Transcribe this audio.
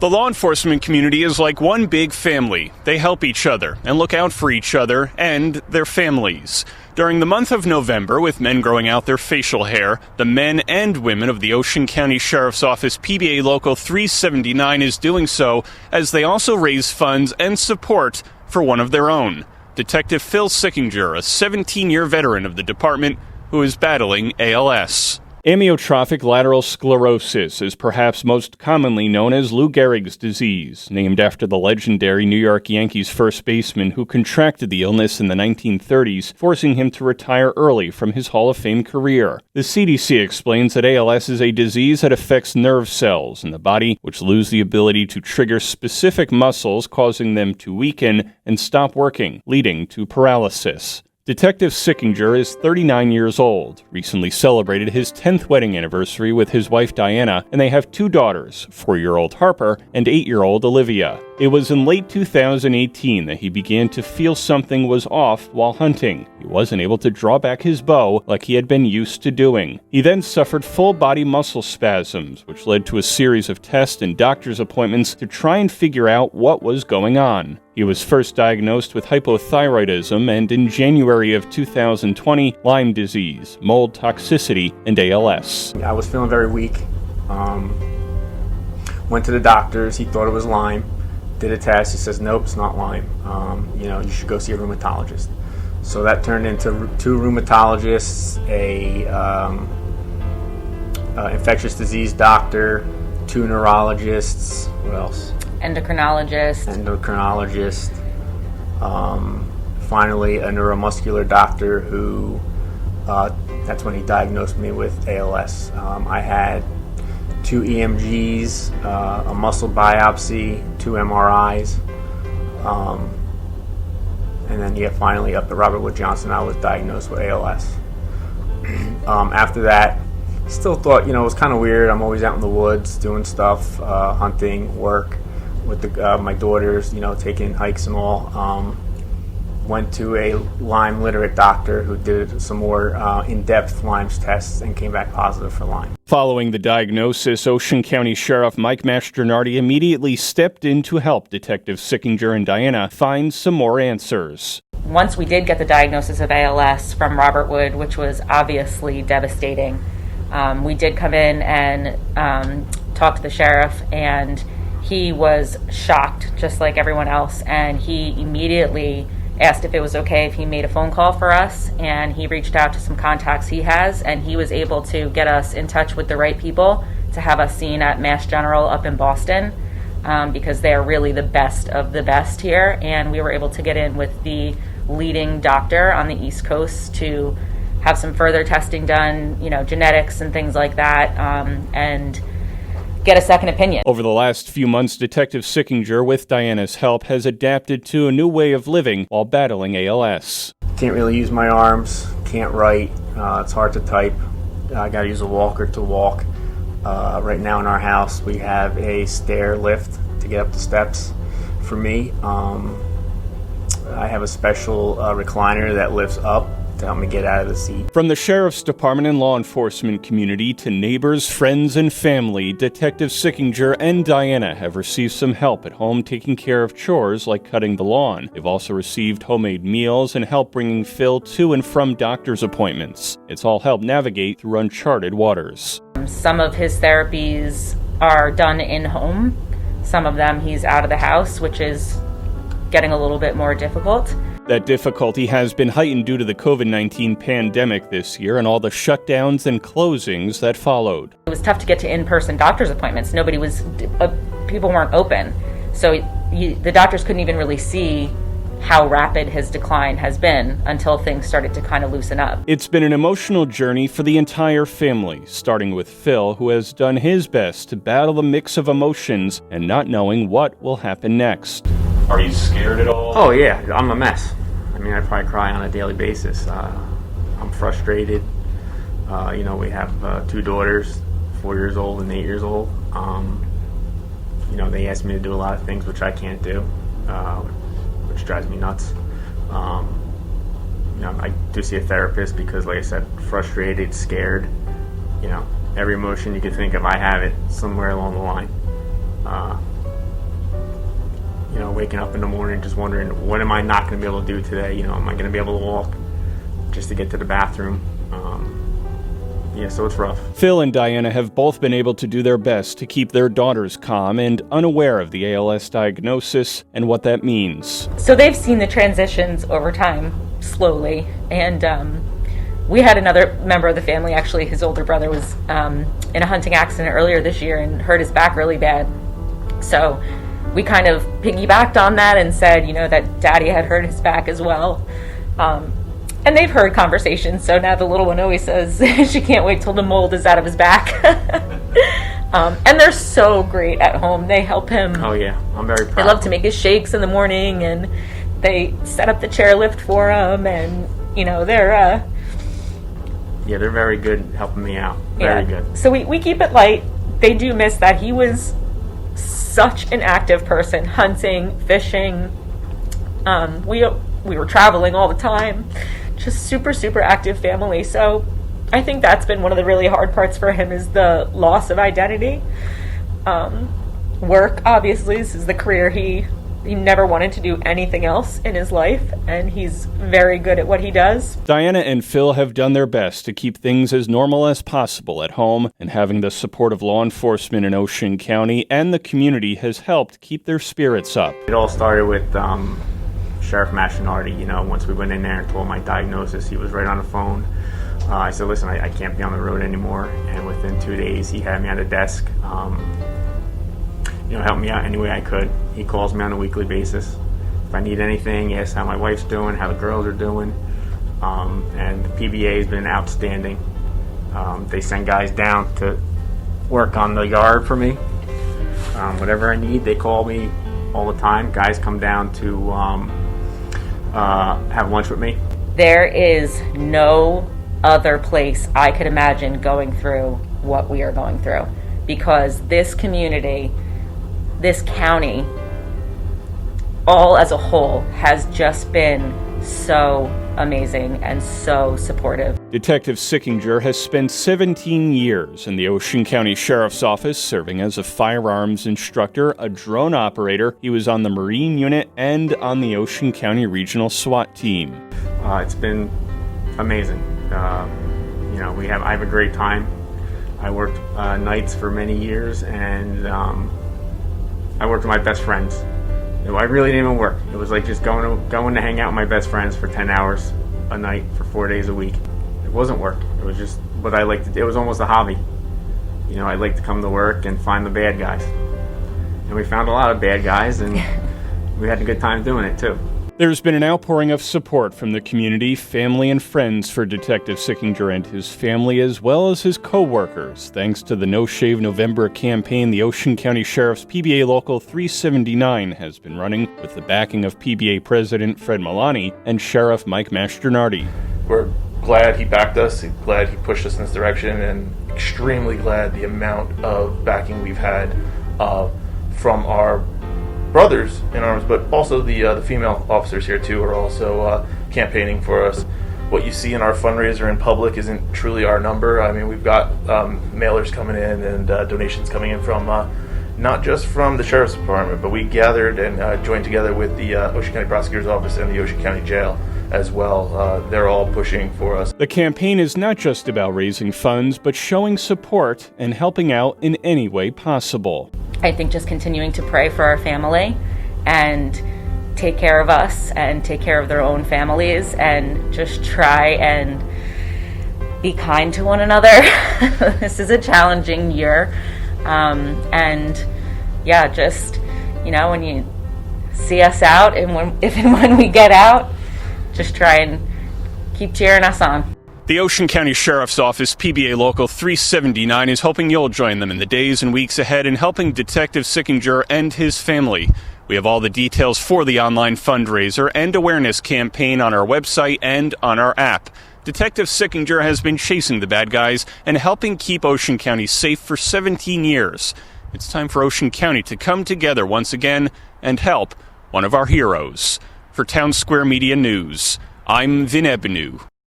The law enforcement community is like one big family. They help each other and look out for each other and their families. During the month of November, with men growing out their facial hair, the men and women of the Ocean County Sheriff's Office PBA Local 379 is doing so as they also raise funds and support for one of their own. Detective Phil Sickinger, a 17-year veteran of the department who is battling ALS. Amyotrophic lateral sclerosis is perhaps most commonly known as Lou Gehrig's disease, named after the legendary New York Yankees first baseman who contracted the illness in the 1930s, forcing him to retire early from his Hall of Fame career. The CDC explains that ALS is a disease that affects nerve cells in the body, which lose the ability to trigger specific muscles, causing them to weaken and stop working, leading to paralysis. Detective Sickinger is 39 years old, recently celebrated his 10th wedding anniversary with his wife Diana, and they have two daughters, 4-year-old Harper and 8-year-old Olivia. It was in late 2018 that he began to feel something was off while hunting. He wasn't able to draw back his bow like he had been used to doing. He then suffered full-body muscle spasms, which led to a series of tests and doctor's appointments to try and figure out what was going on. He was first diagnosed with hypothyroidism and, in January of 2020, Lyme disease, mold toxicity, and ALS. I was feeling very weak. Went to the doctors. He thought it was Lyme. Did a test. He says, nope, it's not Lyme. You should go see a rheumatologist. So that turned into two rheumatologists, a infectious disease doctor, two neurologists. What else? Endocrinologist. Finally, a neuromuscular doctor who, that's when he diagnosed me with ALS. I had 2 EMGs, a muscle biopsy, 2 MRIs, and then finally up at Robert Wood Johnson, I was diagnosed with ALS. After that, still thought, it was kind of weird. I'm always out in the woods doing stuff, hunting, work with my daughters, taking hikes and all. Went to a Lyme literate doctor who did some more in-depth Lyme tests and came back positive for Lyme. Following the diagnosis, Ocean County Sheriff Mike Mastronardi immediately stepped in to help Detective Sickinger and Diana find some more answers. Once we did get the diagnosis of ALS from Robert Wood, which was obviously devastating, we did come in and talk to the sheriff, and he was shocked, just like everyone else, and he immediately asked if it was okay if he made a phone call for us, and he reached out to some contacts he has, and he was able to get us in touch with the right people to have us seen at Mass General up in Boston, because they are really the best of the best here, and we were able to get in with the leading doctor on the East Coast to have some further testing done, genetics and things like that, and get a second opinion. Over the last few months, Detective Sickinger, with Diana's help, has adapted to a new way of living while battling ALS. Can't really use my arms, can't write, it's hard to type. I gotta use a walker to walk. Right now in our house, we have a stair lift to get up the steps for me. I have a special recliner that lifts up to help me get out of the seat. From the Sheriff's Department and law enforcement community to neighbors, friends, and family, Detective Sickinger and Diana have received some help at home taking care of chores like cutting the lawn. They've also received homemade meals and help bringing Phil to and from doctor's appointments. It's all helped navigate through uncharted waters. Some of his therapies are done in-home. Some of them he's out of the house, which is getting a little bit more difficult. That difficulty has been heightened due to the COVID-19 pandemic this year and all the shutdowns and closings that followed. It was tough to get to in-person doctor's appointments. People weren't open. So the doctors couldn't even really see how rapid his decline has been until things started to kind of loosen up. It's been an emotional journey for the entire family, starting with Phil, who has done his best to battle the mix of emotions and not knowing what will happen next. Are you scared at all? Oh yeah, I'm a mess. I probably cry on a daily basis. I'm frustrated. We have 2 daughters, 4 years old and 8 years old. They ask me to do a lot of things which I can't do, which drives me nuts. I do see a therapist because, like I said, frustrated, scared. Every emotion you can think of, I have it somewhere along the line. waking up in the morning just wondering, what am I not going to be able to do today? You know, am I going to be able to walk just to get to the bathroom? Yeah, so it's rough. Phil and Diana have both been able to do their best to keep their daughters calm and unaware of the ALS diagnosis and what that means. So they've seen the transitions over time, slowly, and we had another member of the family, actually his older brother was in a hunting accident earlier this year and hurt his back really bad. So we kind of piggybacked on that and said, you know, that Daddy had hurt his back as well. And they've heard conversations, so now the little one always says she can't wait till the mold is out of his back. And they're so great at home. They help him. Oh yeah, I'm very proud. They love to make his shakes in the morning, and they set up the chairlift for him, and you know, they're they're very good helping me out. Very good. So we keep it light. They do miss that. He was such an active person, hunting, fishing. We were traveling all the time. Just super, super active family. So I think that's been one of the really hard parts for him, is the loss of identity. Work, obviously, this is the career he never wanted to do anything else in his life, and he's very good at what he does. Diana and Phil have done their best to keep things as normal as possible at home, and having the support of law enforcement in Ocean County and the community has helped keep their spirits up. It all started with Sheriff Machinardi. You know, once we went in there and told my diagnosis, he was right on the phone. I said, listen, I can't be on the road anymore. And within 2 days, he had me at a desk, help me out any way I could. He calls me on a weekly basis. If I need anything, he asks how my wife's doing, how the girls are doing. And the PBA has been outstanding. They send guys down to work on the yard for me. Whatever I need, they call me all the time. Guys come down to have lunch with me. There is no other place I could imagine going through what we are going through, because this community, this county, all as a whole, has just been so amazing and so supportive. Detective Sickinger has spent 17 years in the Ocean County Sheriff's Office, serving as a firearms instructor, a drone operator. He was on the Marine Unit and on the Ocean County Regional SWAT team. It's been amazing. I have a great time. I worked nights for many years, and I worked with my best friends. I really didn't even work. It was like just going to hang out with my best friends for 10 hours a night for 4 days a week. It wasn't work. It was just what I liked to do. It was almost a hobby. You know, I'd like to come to work and find the bad guys. And we found a lot of bad guys, and we had a good time doing it too. There's been an outpouring of support from the community, family, and friends for Detective Sickinger and his family, as well as his co-workers. Thanks to the No Shave November campaign, the Ocean County Sheriff's PBA Local 379 has been running with the backing of PBA President Fred Milani and Sheriff Mike Mastronardi. We're glad he backed us, glad he pushed us in this direction, and extremely glad the amount of backing we've had from our brothers in arms, but also the female officers here too are also campaigning for us. What you see in our fundraiser in public isn't truly our number. I mean, we've got mailers coming in and donations coming in from not just from the Sheriff's Department, but we gathered and joined together with the Ocean County Prosecutor's Office and the Ocean County Jail as well. They're all pushing for us. The campaign is not just about raising funds, but showing support and helping out in any way possible. I think just continuing to pray for our family and take care of us and take care of their own families, and just try and be kind to one another. This is a challenging year. Just, when you see us out and if and when we get out, just try and keep cheering us on. The Ocean County Sheriff's Office PBA Local 379 is hoping you'll join them in the days and weeks ahead in helping Detective Sickinger and his family. We have all the details for the online fundraiser and awareness campaign on our website and on our app. Detective Sickinger has been chasing the bad guys and helping keep Ocean County safe for 17 years. It's time for Ocean County to come together once again and help one of our heroes. For Townsquare Media News, I'm Ebenau.